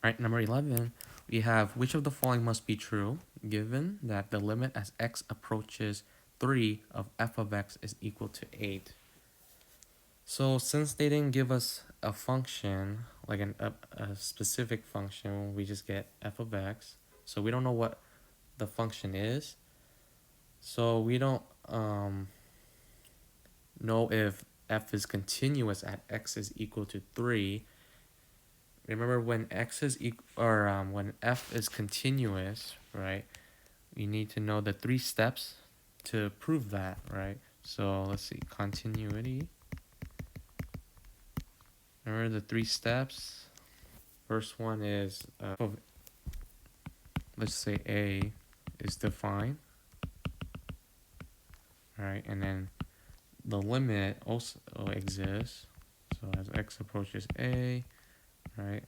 Right, number 11, we have which of the following must be true, given that the limit as x approaches 3 of f of x is equal to 8. So since they didn't give us a function, like a specific function, we just get f of x. So we don't know what the function is. So we don't know if f is continuous at x is equal to 3. Remember, when x is when f is continuous, right? We need to know the 3 steps to prove that, right? So let's see, continuity. Remember the 3 steps? First one is let's say a is defined, right? And then the limit also exists. So as x approaches a, right,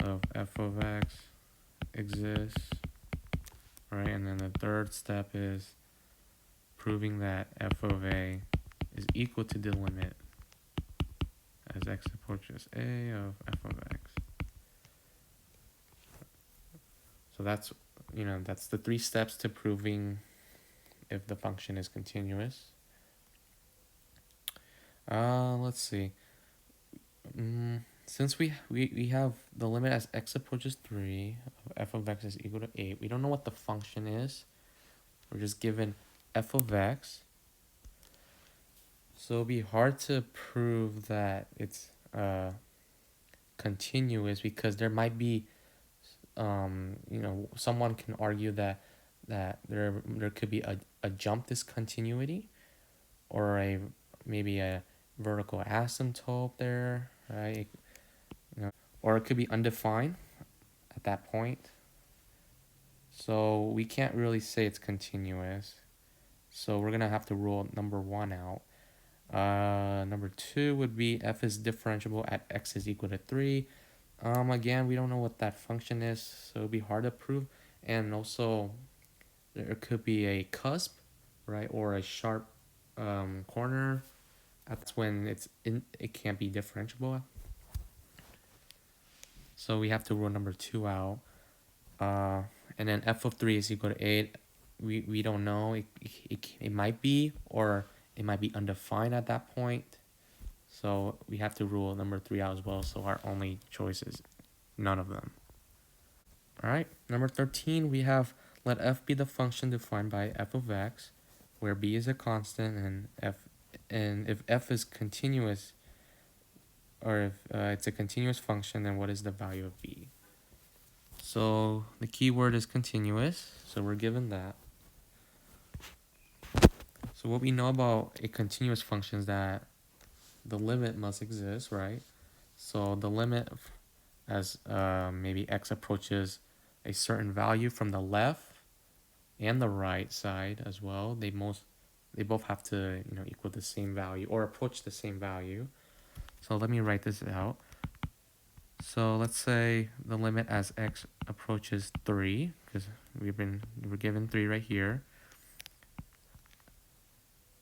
of f of x exists, right? And then the third step is proving that f of a is equal to the limit as x approaches a of f of x. So that's, that's the 3 steps to proving if the function is continuous. Let's see. Since we have the limit as x approaches 3 of f of x is equal to 8, we don't know what the function is. We're just given f of x. So it'll be hard to prove that it's continuous, because there might be, someone can argue that there could be a jump discontinuity, or maybe a vertical asymptote there, right? Or it could be undefined at that point. So we can't really say it's continuous. So we're gonna have to rule number 1 out. Number 2 would be f is differentiable at x is equal to 3. Again, we don't know what that function is, so it'll be hard to prove. And also, there could be a cusp, right, or a sharp corner. That's when it can't be differentiable. So we have to rule number 2 out. And then f of 3 is equal to 8. We don't know. It might be, or it might be undefined at that point. So we have to rule number 3 out as well. So our only choice is none of them. All right, number 13, we have let f be the function defined by f of x, where b is a constant, and if f is continuous, or if it's a continuous function, then what is the value of b? So the key word is continuous, so we're given that. So what we know about a continuous function is that the limit must exist, right? So the limit as maybe x approaches a certain value from the left and the right side as well, they both have to equal the same value or approach the same value. So let me write this out. So let's say the limit as x approaches 3, because we're given 3 right here.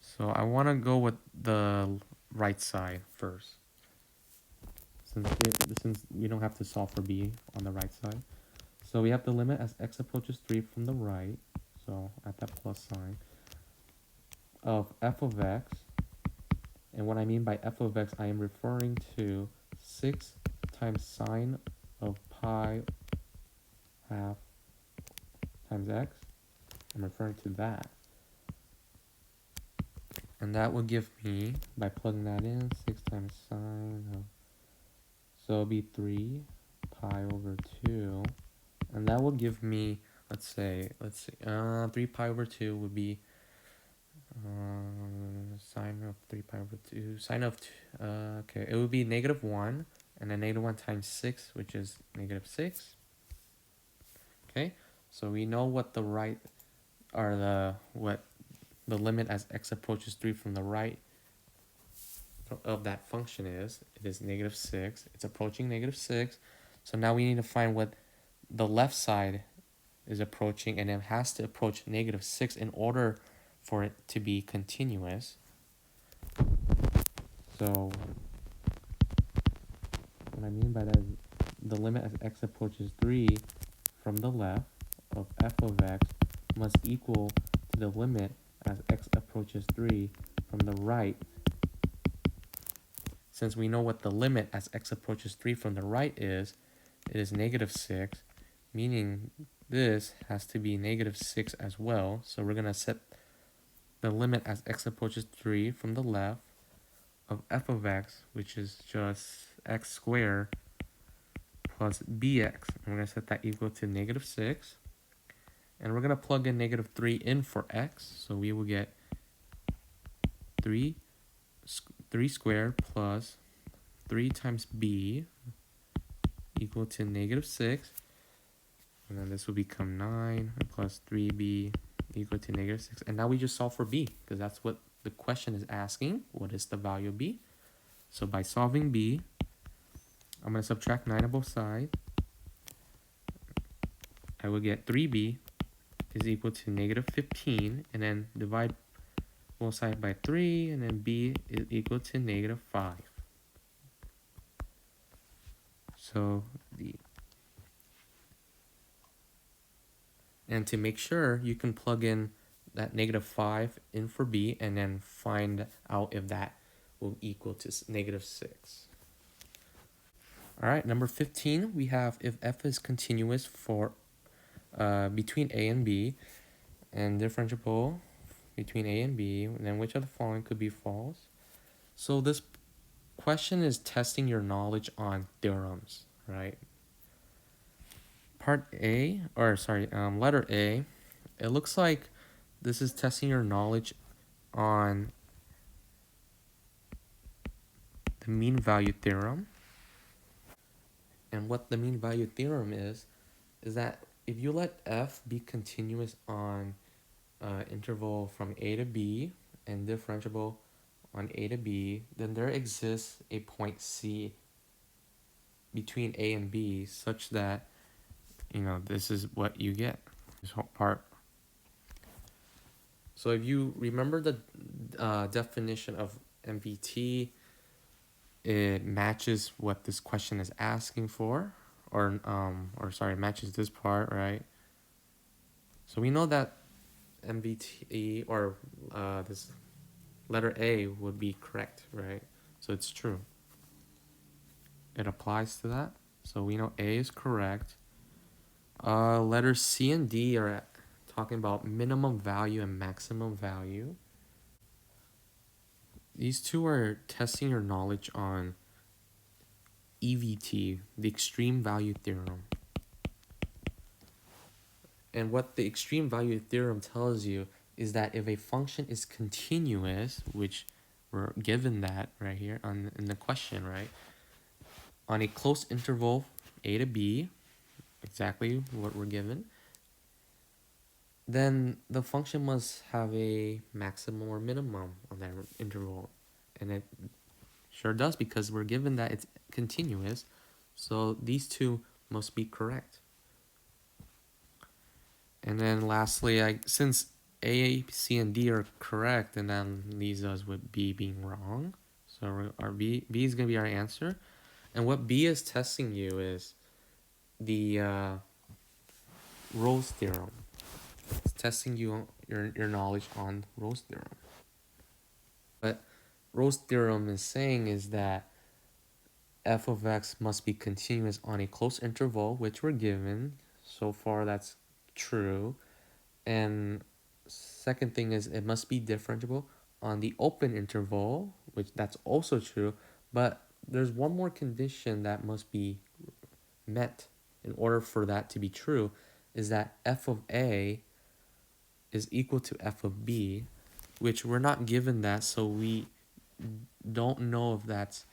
So I want to go with the right side first, since we don't have to solve for b on the right side. So we have the limit as x approaches 3 from the right, so at that plus sign, of f of x. And what I mean by f of x, I am referring to 6 times sine of pi half times x. I'm referring to that. And that will give me, by plugging that in, 6 times sine of, so it'll be 3 pi over 2. And that will give me, let's see, 3 pi over 2 would be sine of 3 pi over 2, sine of, okay, it would be -1, and then -1 times 6, which is -6. Okay, so we know what the right, or what the limit as x approaches 3 from the right of that function is. It is -6. It's approaching -6. So now we need to find what the left side is approaching, and it has to approach -6 in order for it to be continuous. So what I mean by that is the limit as x approaches 3 from the left of f of x must equal to the limit as x approaches 3 from the right. Since we know what the limit as x approaches 3 from the right is, it is -6, meaning this has to be -6 as well. So we're going to set the limit as x approaches 3 from the left of f of x, which is just x squared plus bx. And we're going to set that equal to -6. And we're going to plug in -3 in for x. So we will get 3 squared plus 3 times b equal to -6. And then this will become 9 plus 3b equal to -6. And now we just solve for b, because that's what the question is asking. What is the value of b? So by solving b, I'm going to subtract 9 on both sides. I will get 3b is equal to -15, and then divide both sides by 3, and then b is equal to -5. So and to make sure, you can plug in that -5 in for b, and then find out if that will equal to -6. All right, number 15, we have if f is continuous for between a and b, and differentiable between a and b, then which of the following could be false? So this question is testing your knowledge on theorems, right? Letter A, it looks like this is testing your knowledge on the mean value theorem. And what the mean value theorem is that if you let f be continuous on interval from a to b and differentiable on a to b, then there exists a point C between a and b such that, this is what you get, this whole part. So if you remember the definition of MVT, it matches what this question is asking for, matches this part, right? So we know that MVT, or this letter A, would be correct, right? So it's true. It applies to that. So we know A is correct. Letters C and D are talking about minimum value and maximum value. These two are testing your knowledge on EVT, the extreme value theorem. And what the extreme value theorem tells you is that if a function is continuous, which we're given that right here in the question, right? On a close interval a to b, exactly what we're given, then the function must have a maximum or minimum on that interval. And it sure does, because we're given that it's continuous. So these two must be correct. And then lastly, since A, C, and D are correct, and then leaves us with B being wrong. So our B is going to be our answer. And what B is testing you is the Rolle's theorem. It's testing you your knowledge on Rolle's theorem. What Rolle's theorem is saying is that f of x must be continuous on a close interval, which we're given. So far, that's true. And second thing is it must be differentiable on the open interval, which that's also true. But there's one more condition that must be met in order for that to be true, is that f of a is equal to f of b, which we're not given that, so we don't know if that's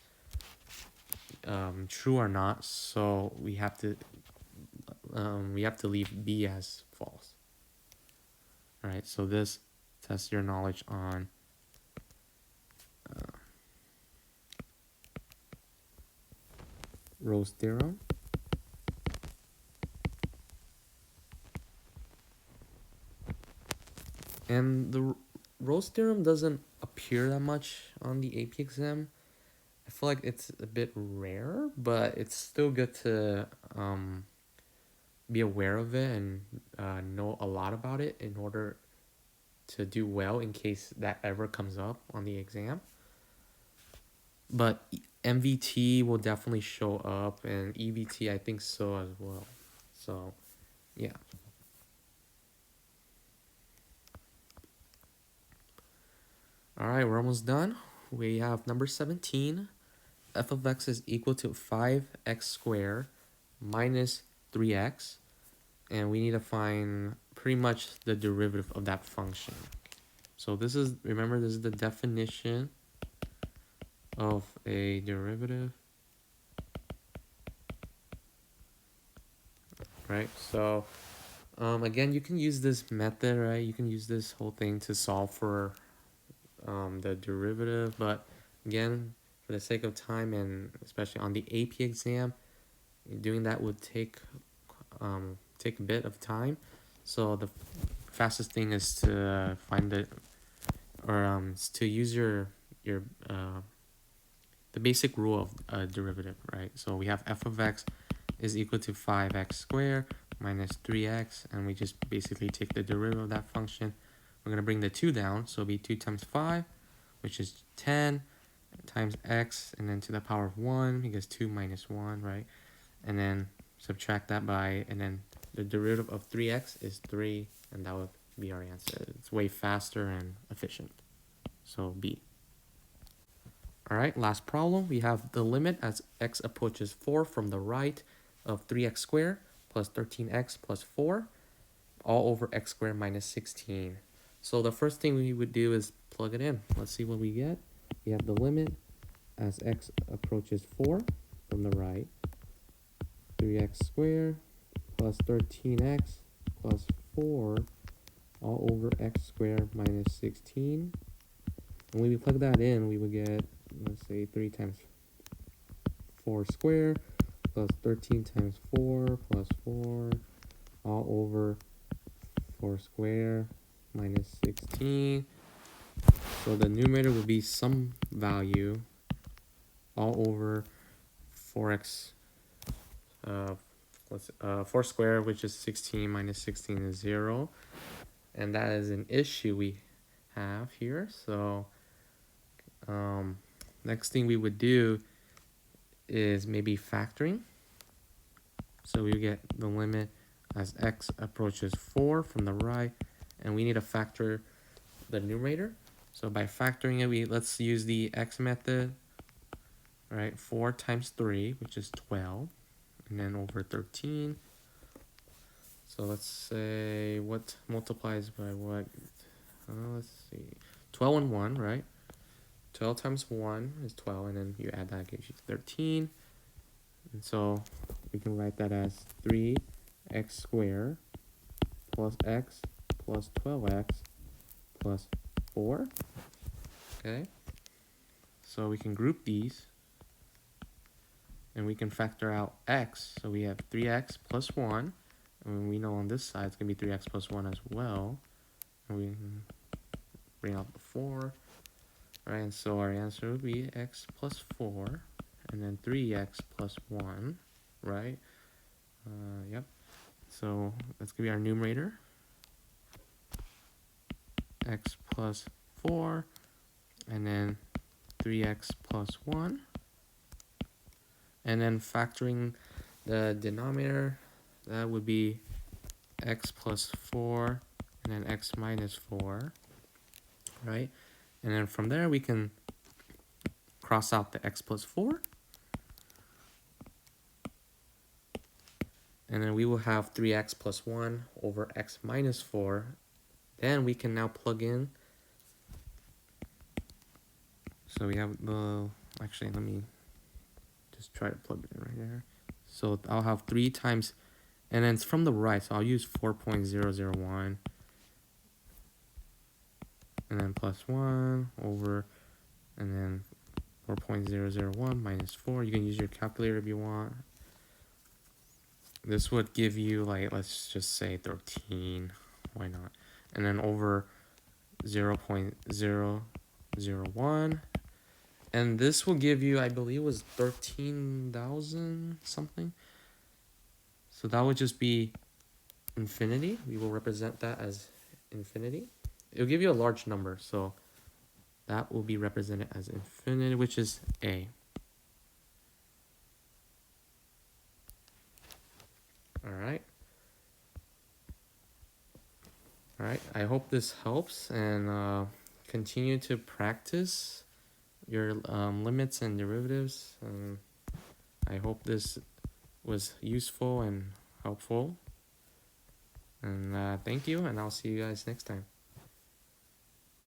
true or not. So we have to leave b as false. All right, so this tests your knowledge on Rolle's theorem. And the Rolle's theorem doesn't appear that much on the AP exam. I feel like it's a bit rare, but it's still good to be aware of it and know a lot about it in order to do well in case that ever comes up on the exam. But MVT will definitely show up, and EVT I think so as well. So, yeah. All right, we're almost done. We have number 17. F of x is equal to 5x squared minus 3x. And we need to find pretty much the derivative of that function. So this is, remember, this is the definition of a derivative. Right, so again, you can use this method, right? You can use this whole thing to solve for the derivative, but again, for the sake of time and especially on the AP exam, doing that would take a bit of time. So the fastest thing is to find it, or to use your the basic rule of a derivative, right? So we have f of x is equal to 5x squared minus 3x, and we just basically take the derivative of that function. We're going to bring the 2 down, so it'll be 2 times 5, which is 10, times x, and then to the power of 1, because 2 minus 1, right? And then subtract that by, and then the derivative of 3x is 3, and that would be our answer. It's way faster and efficient. So B. All right, last problem. We have the limit as x approaches 4 from the right of 3x squared plus 13x plus 4 all over x squared minus 16. So the first thing we would do is plug it in. Let's see what we get. We have the limit as x approaches 4 from the right, 3x squared plus 13x plus 4 all over x squared minus 16. And when we plug that in, we would get, let's say, 3 times 4 squared plus 13 times 4 plus 4 all over 4 squared minus 16. So the numerator will be some value all over 4x, 4 squared, which is 16, minus 16 is 0. And that is an issue we have here. So next thing we would do is maybe factoring. So we get the limit as x approaches 4 from the right, and we need to factor the numerator. So by factoring it, let's use the x method, right? 4 times 3, which is 12, and then over 13. So let's say what multiplies by what? Let's see, 12 and 1, right? 12 times 1 is 12, and then you add that, gives you 13. And so we can write that as 3x squared plus x plus 12x plus 4. Okay, so we can group these, and we can factor out x. So we have 3x plus 1, and we know on this side it's going to be 3x plus 1 as well. And we can bring out the 4. Right, and so our answer would be x plus 4, and then 3x plus 1, right? Yep. So that's going to be our numerator. X plus 4, and then 3x plus 1. And then factoring the denominator, that would be x plus 4, and then x minus 4, right? And then from there, we can cross out the x plus 4. And then we will have 3x plus 1 over x minus 4. Then we can now plug in. So we have the, actually, let me just try to plug it in right there. So I'll have 3 times, and then it's from the right, so I'll use 4.001. And then plus 1 over, and then 4.001 minus 4. You can use your calculator if you want. This would give you, like, let's just say 13. Why not? And then over 0.001. And this will give you, I believe it was 13,000 something. So that would just be infinity. We will represent that as infinity. It'll give you a large number, so that will be represented as infinity, which is A. Alright. Alright, I hope this helps, and continue to practice your limits and derivatives. I hope this was useful and helpful. And thank you, and I'll see you guys next time.